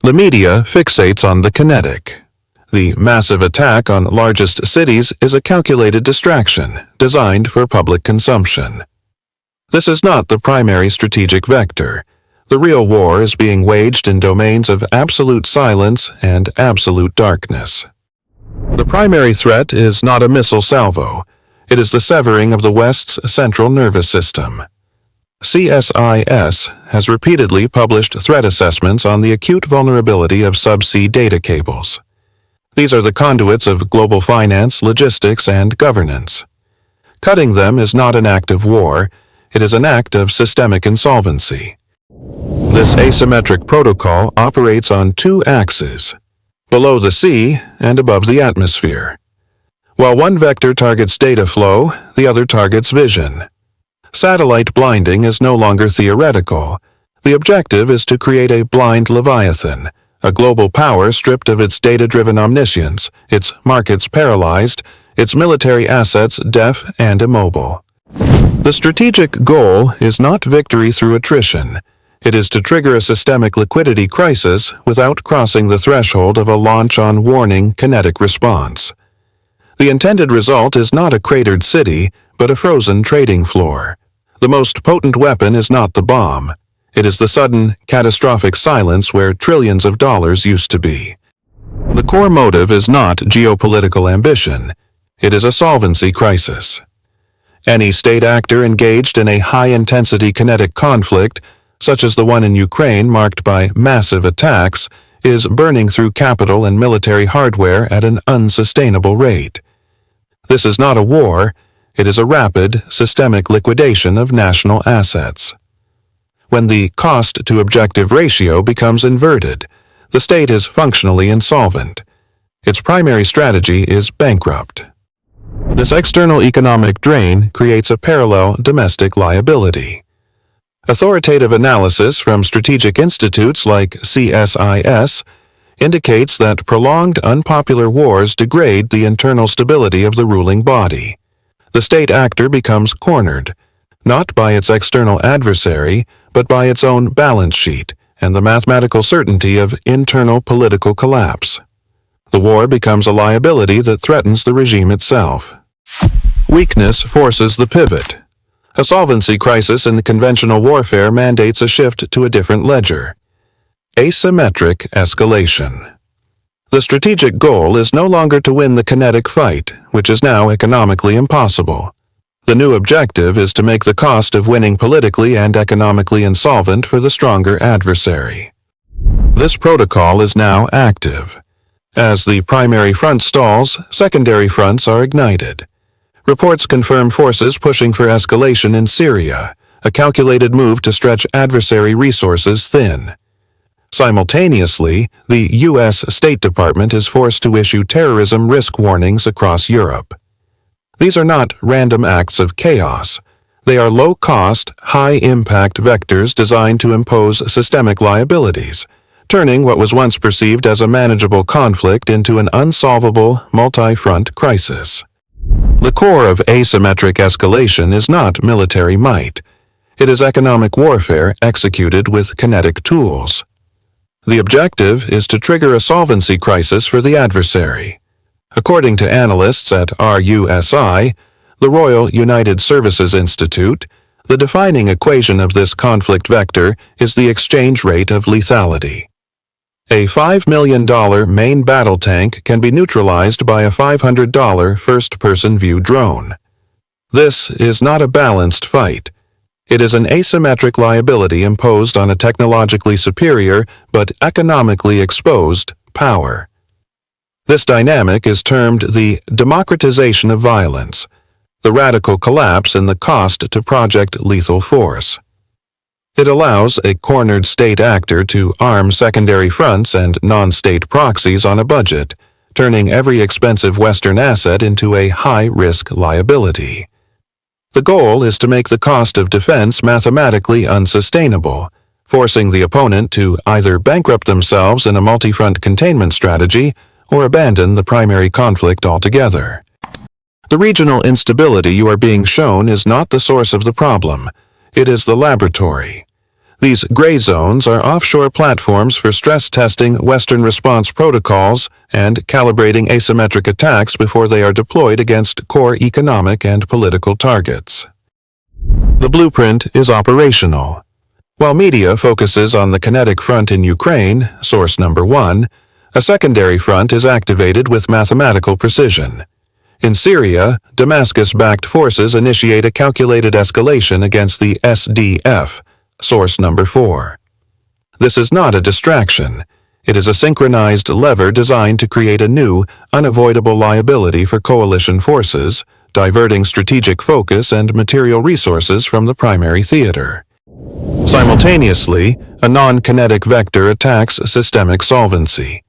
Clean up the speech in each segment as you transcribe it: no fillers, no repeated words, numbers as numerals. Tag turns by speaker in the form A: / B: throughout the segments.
A: The media fixates on the kinetic. The massive attack on largest cities is a calculated distraction designed for public consumption. This is not the primary strategic vector. The real war is being waged in domains of absolute silence and absolute darkness. The primary threat is not a missile salvo. It is the severing of the West's central nervous system. CSIS has repeatedly published threat assessments on the acute vulnerability of subsea data cables. These are the conduits of global finance, logistics, and governance. Cutting them is not an act of war, it is an act of systemic insolvency. This asymmetric protocol operates on two axes, below the sea and above the atmosphere. While one vector targets data flow, the other targets vision. Satellite blinding is no longer theoretical. The objective is to create a blind leviathan, a global power stripped of its data-driven omniscience, its markets paralyzed, its military assets deaf and immobile. The strategic goal is not victory through attrition. It is to trigger a systemic liquidity crisis without crossing the threshold of a launch-on-warning kinetic response. The intended result is not a cratered city, but a frozen trading floor. The most potent weapon is not the bomb. It is the sudden, catastrophic silence where trillions of dollars used to be. The core motive is not geopolitical ambition. It is a solvency crisis. Any state actor engaged in a high-intensity kinetic conflict, such as the one in Ukraine marked by massive attacks, is burning through capital and military hardware at an unsustainable rate. This is not a war, it is a rapid, systemic liquidation of national assets. When the cost-to-objective ratio becomes inverted, the state is functionally insolvent. Its primary strategy is bankrupt. This external economic drain creates a parallel domestic liability. Authoritative analysis from strategic institutes like CSIS indicates that prolonged unpopular wars degrade the internal stability of the ruling body. The state actor becomes cornered, not by its external adversary, but by its own balance sheet and the mathematical certainty of internal political collapse. The war becomes a liability that threatens the regime itself. Weakness forces the pivot. A solvency crisis in conventional warfare mandates a shift to a different ledger. Asymmetric escalation. The strategic goal is no longer to win the kinetic fight, which is now economically impossible. The new objective is to make the cost of winning politically and economically insolvent for the stronger adversary. This protocol is now active. As the primary front stalls, secondary fronts are ignited. Reports confirm forces pushing for escalation in Syria, a calculated move to stretch adversary resources thin. Simultaneously, the U.S. State Department is forced to issue terrorism risk warnings across Europe. These are not random acts of chaos. They are low-cost, high-impact vectors designed to impose systemic liabilities, turning what was once perceived as a manageable conflict into an unsolvable, multi-front crisis. The core of asymmetric escalation is not military might. It is economic warfare executed with kinetic tools. The objective is to trigger a solvency crisis for the adversary. According to analysts at RUSI, the Royal United Services Institute, the defining equation of this conflict vector is the exchange rate of lethality. A $5 million main battle tank can be neutralized by a $500 first-person view drone. This is not a balanced fight. It is an asymmetric liability imposed on a technologically superior but economically exposed power. This dynamic is termed the democratization of violence, the radical collapse in the cost to project lethal force. It allows a cornered state actor to arm secondary fronts and non-state proxies on a budget, turning every expensive Western asset into a high-risk liability. The goal is to make the cost of defense mathematically unsustainable, forcing the opponent to either bankrupt themselves in a multi-front containment strategy or abandon the primary conflict altogether. The regional instability you are being shown is not the source of the problem. It is the laboratory. These gray zones are offshore platforms for stress testing Western response protocols and calibrating asymmetric attacks before they are deployed against core economic and political targets. The blueprint is operational. While media focuses on the kinetic front in Ukraine, source number 1, a secondary front is activated with mathematical precision. In Syria, Damascus-backed forces initiate a calculated escalation against the SDF, source number 4. This is not a distraction. It is a synchronized lever designed to create a new, unavoidable liability for coalition forces, diverting strategic focus and material resources from the primary theater. Simultaneously, a non-kinetic vector attacks systemic solvency.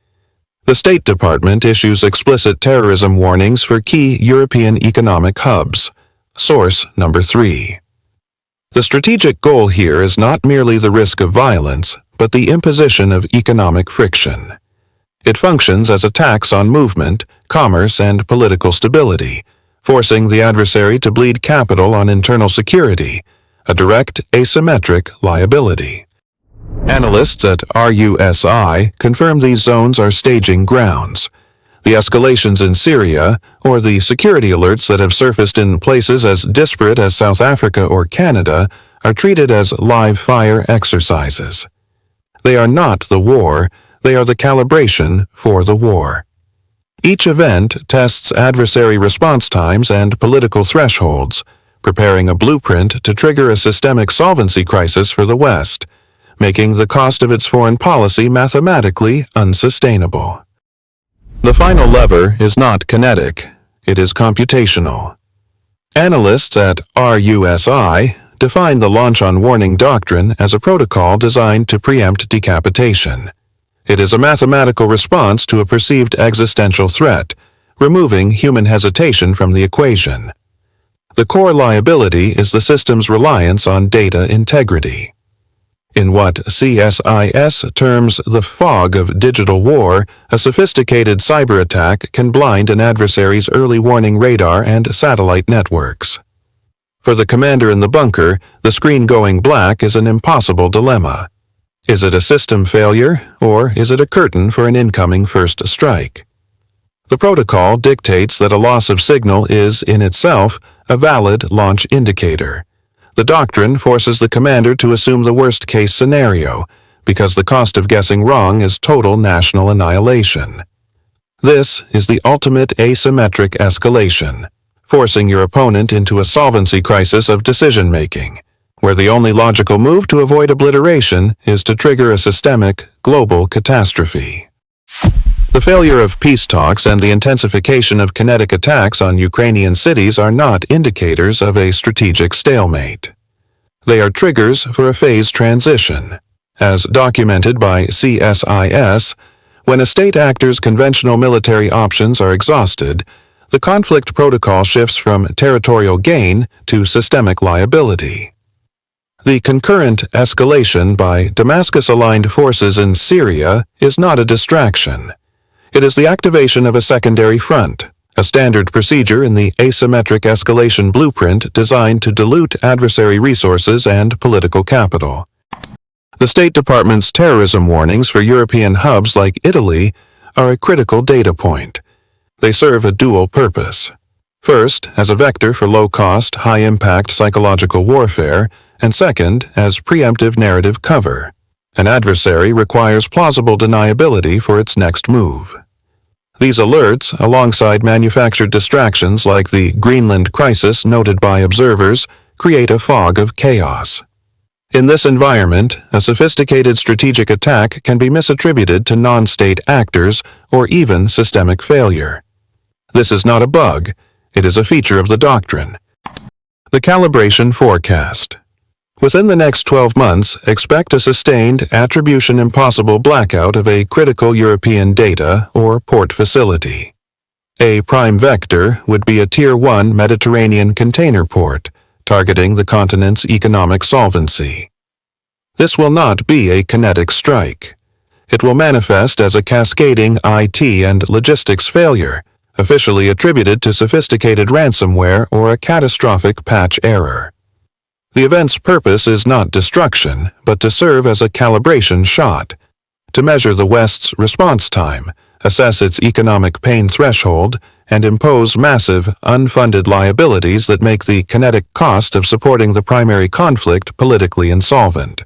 A: The State Department issues explicit terrorism warnings for key European economic hubs, source number 3. The strategic goal here is not merely the risk of violence, but the imposition of economic friction. It functions as a tax on movement, commerce, and political stability, forcing the adversary to bleed capital on internal security, a direct asymmetric liability. Analysts at RUSI confirm these zones are staging grounds. The escalations in Syria, or the security alerts that have surfaced in places as disparate as South Africa or Canada, are treated as live fire exercises. They are not the war, they are the calibration for the war. Each event tests adversary response times and political thresholds, preparing a blueprint to trigger a systemic solvency crisis for the West, making the cost of its foreign policy mathematically unsustainable. The final lever is not kinetic, it is computational. Analysts at RUSI define the launch on warning doctrine as a protocol designed to preempt decapitation. It is a mathematical response to a perceived existential threat, removing human hesitation from the equation. The core liability is the system's reliance on data integrity. In what CSIS terms the fog of digital war, a sophisticated cyber attack can blind an adversary's early warning radar and satellite networks. For the commander in the bunker, the screen going black is an impossible dilemma. Is it a system failure, or is it a curtain for an incoming first strike? The protocol dictates that a loss of signal is, in itself, a valid launch indicator. The doctrine forces the commander to assume the worst-case scenario, because the cost of guessing wrong is total national annihilation. This is the ultimate asymmetric escalation, forcing your opponent into a solvency crisis of decision-making, where the only logical move to avoid obliteration is to trigger a systemic, global catastrophe. The failure of peace talks and the intensification of kinetic attacks on Ukrainian cities are not indicators of a strategic stalemate. They are triggers for a phase transition. As documented by CSIS, when a state actor's conventional military options are exhausted, the conflict protocol shifts from territorial gain to systemic liability. The concurrent escalation by Damascus-aligned forces in Syria is not a distraction. It is the activation of a secondary front, a standard procedure in the asymmetric escalation blueprint designed to dilute adversary resources and political capital. The State Department's terrorism warnings for European hubs like Italy are a critical data point. They serve a dual purpose. First, as a vector for low-cost, high-impact psychological warfare, and second, as preemptive narrative cover. An adversary requires plausible deniability for its next move. These alerts, alongside manufactured distractions like the Greenland crisis noted by observers, create a fog of chaos. In this environment, a sophisticated strategic attack can be misattributed to non-state actors or even systemic failure. This is not a bug, it is a feature of the doctrine. The calibration forecast. Within the next 12 months, expect a sustained, attribution-impossible blackout of a critical European data or port facility. A prime vector would be a Tier 1 Mediterranean container port, targeting the continent's economic solvency. This will not be a kinetic strike. It will manifest as a cascading IT and logistics failure, officially attributed to sophisticated ransomware or a catastrophic patch error. The event's purpose is not destruction, but to serve as a calibration shot, to measure the West's response time, assess its economic pain threshold, and impose massive, unfunded liabilities that make the kinetic cost of supporting the primary conflict politically insolvent.